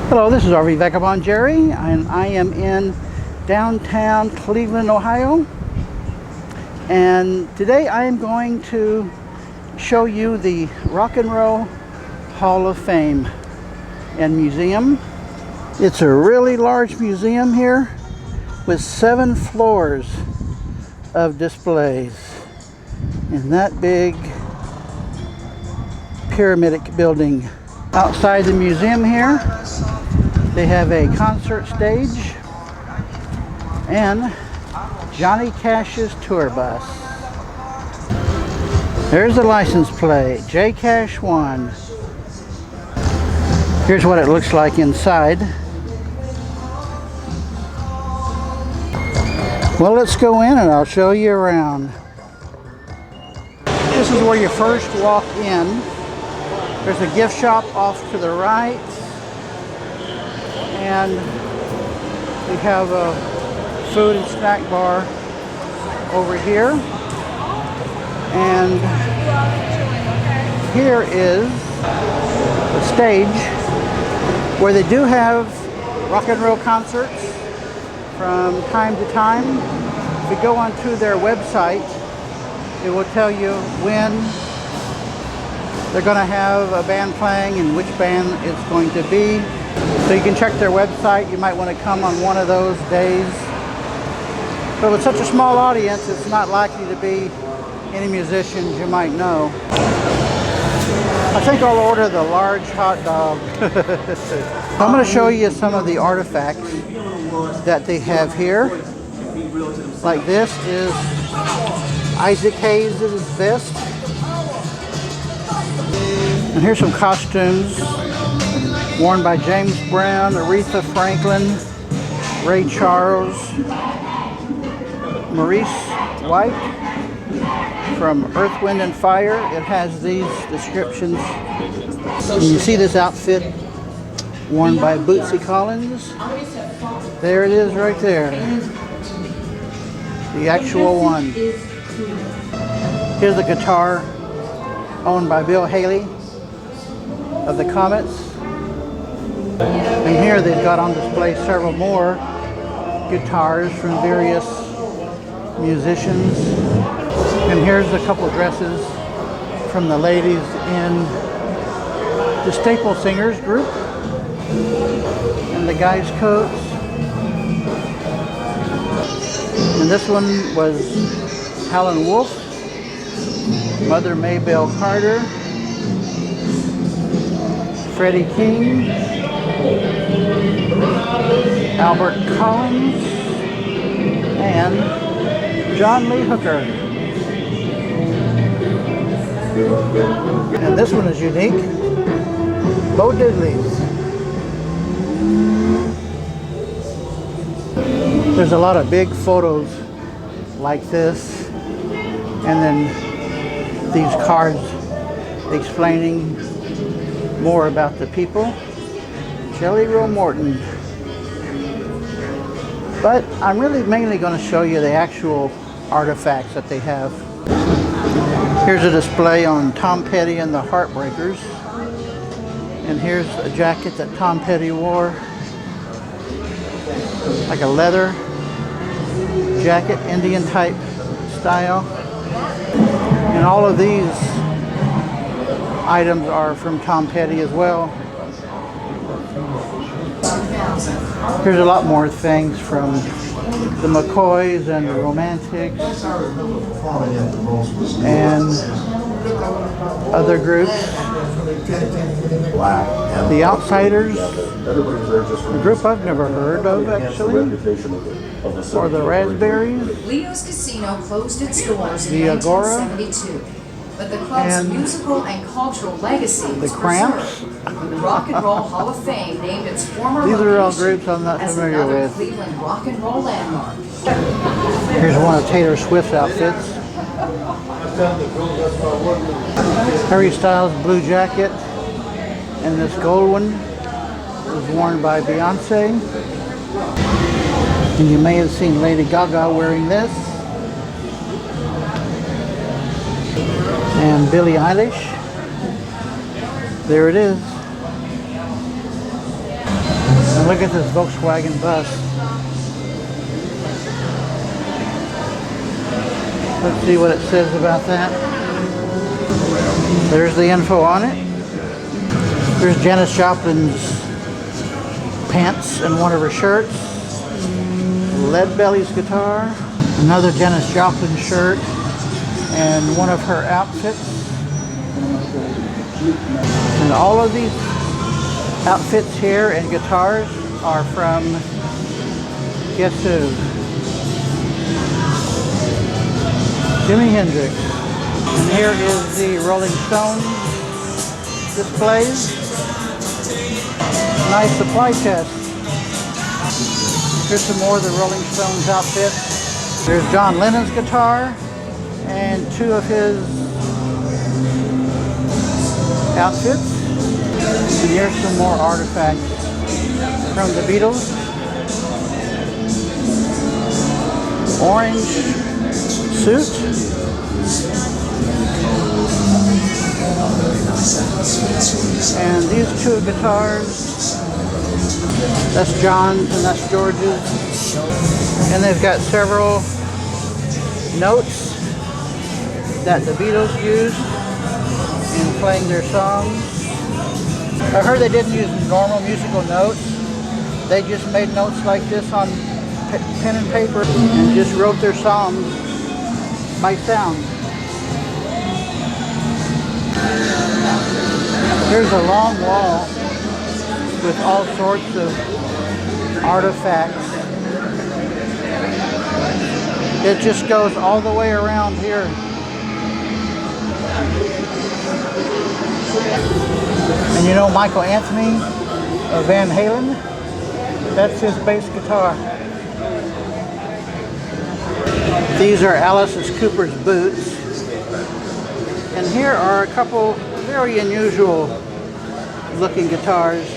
Hello, this is RV Vagabond Jerry, and I am in downtown Cleveland, Ohio. And today I am going to show you the Rock and Roll Hall of Fame and Museum. It's a really large museum here with 7 floors of displays in that big pyramidic building. Outside the museum here, they have a concert stage and Johnny Cash's tour bus. There's the license plate, J Cash 1. Here's what it looks like inside. Well, let's go in and I'll show you around. This is where you first walk in. There's a gift shop off to the right, and we have a food and snack bar over here. And here is the stage where they do have rock and roll concerts from time to time. If you go onto their website, it will tell you when they're going to have a band playing and which band it's going to be. So you can check their website. You might want to come on one of those days. But with such a small audience, it's not likely to be any musicians you might know. I think I'll order the large hot dog. I'm going to show you some of the artifacts that they have here. Like this is Isaac Hayes' vest. And here's some costumes worn by James Brown, Aretha Franklin, Ray Charles, Maurice White from Earth, Wind and Fire. It has these descriptions. And you see this outfit worn by Bootsy Collins. There it is right there. The actual one. Here's the guitar owned by Bill Haley of the Comets. And here they've got on display several more guitars from various musicians. And here's a couple dresses from the ladies in the Staple Singers group. And the guys' coats. And this one was Helen Wolf, Mother Maybelle Carter, Freddie King, Albert Collins, and John Lee Hooker. And this one is unique, Bo Diddley's. There's a lot of big photos like this, and then these cards explaining more about the people. Jelly Roll Morton. But I'm really mainly going to show you the actual artifacts that they have. Here's a display on Tom Petty and the Heartbreakers. And here's a jacket that Tom Petty wore. Like a leather jacket, Indian type style. And all of these items are from Tom Petty as well. Here's a lot more things from the McCoys and the Romantics and other groups. The Outsiders, a group I've never heard of actually, or the Raspberries. Leo's Casino closed its doors in the Agora, 1972, but the club's musical and cultural legacy was the Cramps. The Rock and Roll Hall of Fame named its former These are all location groups I'm not as familiar another with. Cleveland rock and roll landmark. Here's one of Taylor Swift's outfits. Harry Styles' blue jacket, and this gold one was worn by Beyonce. And you may have seen Lady Gaga wearing this. And Billie Eilish. There it is. at this Volkswagen bus. Let's see what it says about that. There's the info on it. There's Janis Joplin's pants and one of her shirts. Leadbelly's guitar. Another Janis Joplin shirt and one of her outfits. And all of these outfits here and guitars are from, guess who? Jimi Hendrix. And here is the Rolling Stones displays. Nice supply chest. Here's some more of the Rolling Stones outfits. There's John Lennon's guitar and two of his outfits. And here's some more artifacts from the Beatles. Orange suit. And these two guitars, that's John's and that's George's. And they've got several notes that the Beatles used in playing their songs. I heard they didn't use normal musical notes. They just made notes like this on pen and paper and just wrote their songs by sound. Here's a long wall with all sorts of artifacts. It just goes all the way around here. And you know Michael Anthony of Van Halen? That's his bass guitar. These are Alice Cooper's boots. And here are a couple very unusual looking guitars.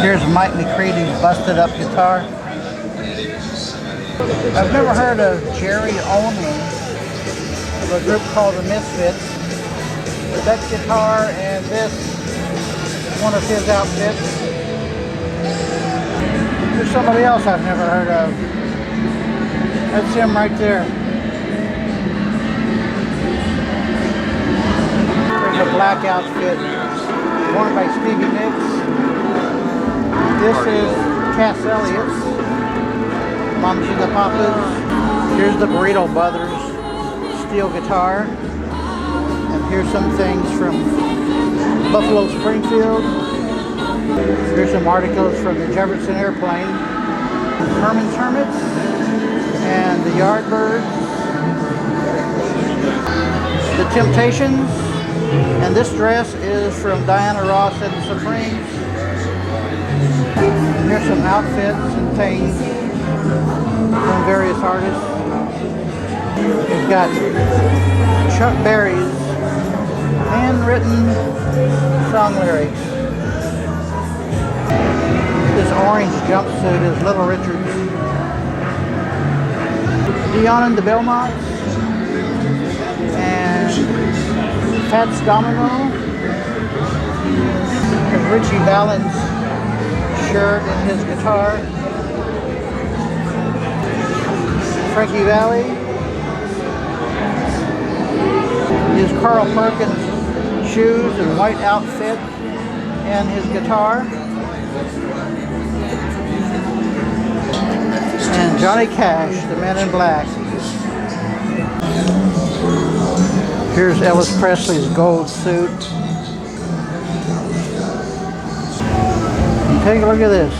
Here's Mike McCready's busted up guitar. I've never heard of Jerry Only of a group called the Misfits. But that guitar and this, one of his outfits. There's somebody else I've never heard of. That's him right there. There's a black outfit worn by Stevie Nicks. This is Cass Elliott's Mamas and the Papas. Here's the Burrito Brothers steel guitar. And here's some things from Buffalo Springfield. Here's some articles from the Jefferson Airplane. Herman's Hermits and the Yardbirds. The Temptations. And this dress is from Diana Ross and the Supremes. And here's some outfits and things from various artists. We've got Chuck Berry's handwritten song lyrics. This orange jumpsuit is Little Richard's. Dion and the Belmonts. And Fats Domino. There's Richie Valens' shirt and his guitar. Frankie Valli. His Carl Perkins shoes and white outfit and his guitar. And Johnny Cash, the Man in Black. Here's Elvis Presley's gold suit. And take a look at this.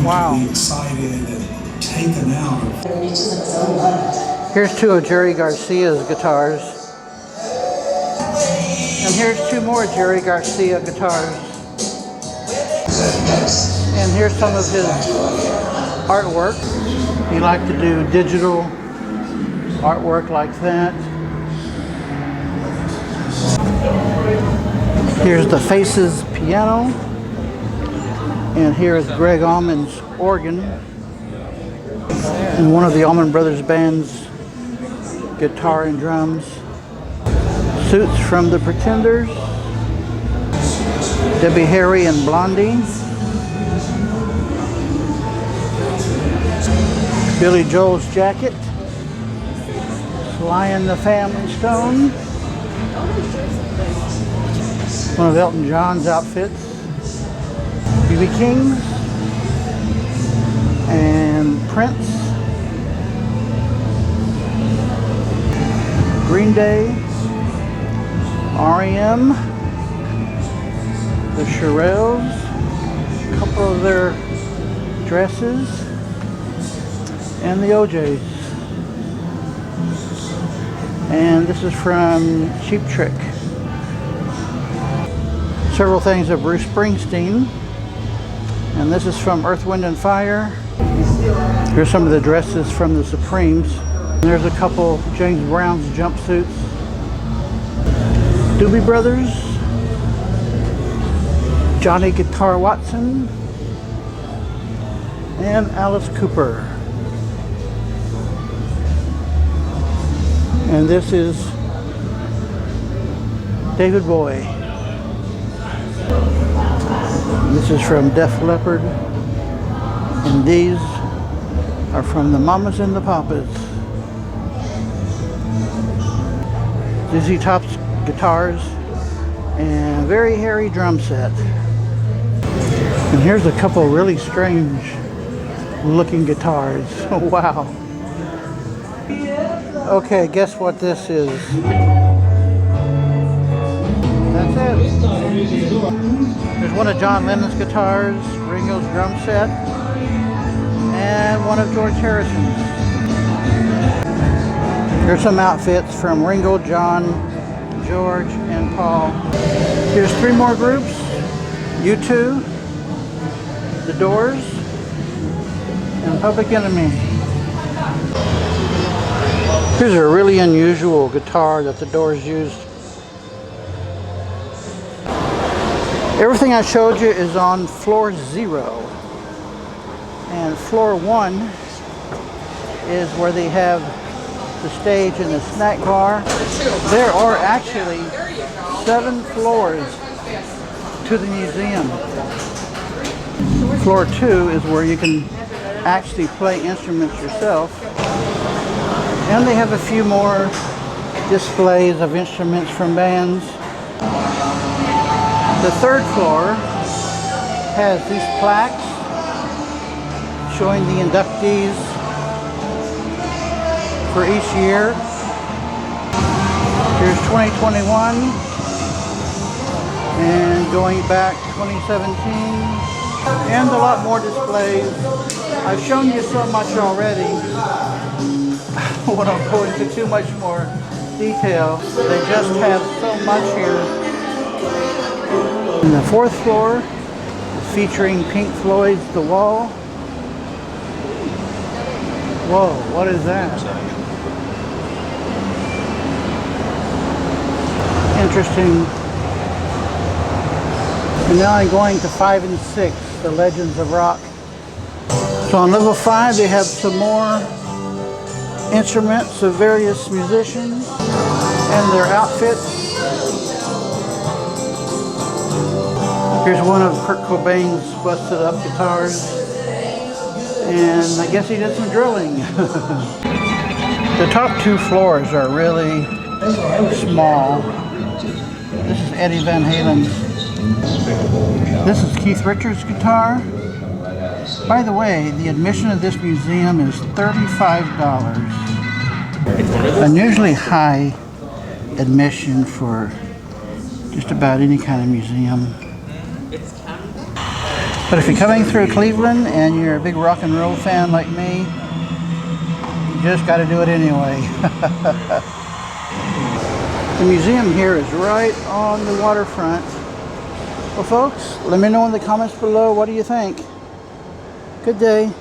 Wow. Excited and taken out. Here's two of Jerry Garcia's guitars. And here's two more Jerry Garcia guitars. And here's some of his artwork. He liked to do digital artwork like that. Here's the Faces piano. And here is Greg Allman's organ. And one of the Allman Brothers band's guitar and drums. suits from the Pretenders, Debbie Harry and Blondie, Billy Joel's jacket, Sly and the Family Stone, one of Elton John's outfits, B.B. King, and Prince, Green Day, R.E.M., the Shirelles, a couple of their dresses, and the OJs. And this is from Cheap Trick. Several things of Bruce Springsteen. And this is from Earth, Wind and Fire. Here's some of the dresses from the Supremes. And there's a couple James Brown's jumpsuits. Doobie Brothers, Johnny Guitar Watson, and Alice Cooper. And this is David Bowie. This is from Def Leppard. And these are from the Mamas and the Papas. ZZ Top's guitars and a very hairy drum set. And here's a couple really strange looking guitars. Oh, wow. Okay, guess what this is? That's it. There's one of John Lennon's guitars, Ringo's drum set, and one of George Harrison's. Here's some outfits from Ringo, John, George, and Paul. Here's three more groups. U2, The Doors, and Public Enemy. Here's a really unusual guitar that the Doors used. Everything I showed you is on floor 0. And floor 1 is where they have the stage and the snack bar. There are actually 7 floors to the museum. Floor 2 is where you can actually play instruments yourself. And they have a few more displays of instruments from bands. The 3rd floor has these plaques showing the inductees for each year. Here's 2021 and going back 2017, and a lot more displays. I've shown you so much already. I don't want to go into too much more detail. They just have so much here. And the 4th floor is featuring Pink Floyd's The Wall. Whoa, what is that? Interesting. And now I'm going to 5 and 6, The Legends of Rock. So on level 5 they have some more instruments of various musicians and their outfits. Here's one of Kurt Cobain's busted up guitars. And I guess he did some drilling. The top 2 floors are really small. This is Eddie Van Halen's. This is Keith Richards' guitar. By the way, the admission of this museum is $35. Unusually high admission for just about any kind of museum. But if you're coming through Cleveland and you're a big rock and roll fan like me, you just got to do it anyway. The museum here is right on the waterfront. Well, folks, let me know in the comments below, what do you think? Good day.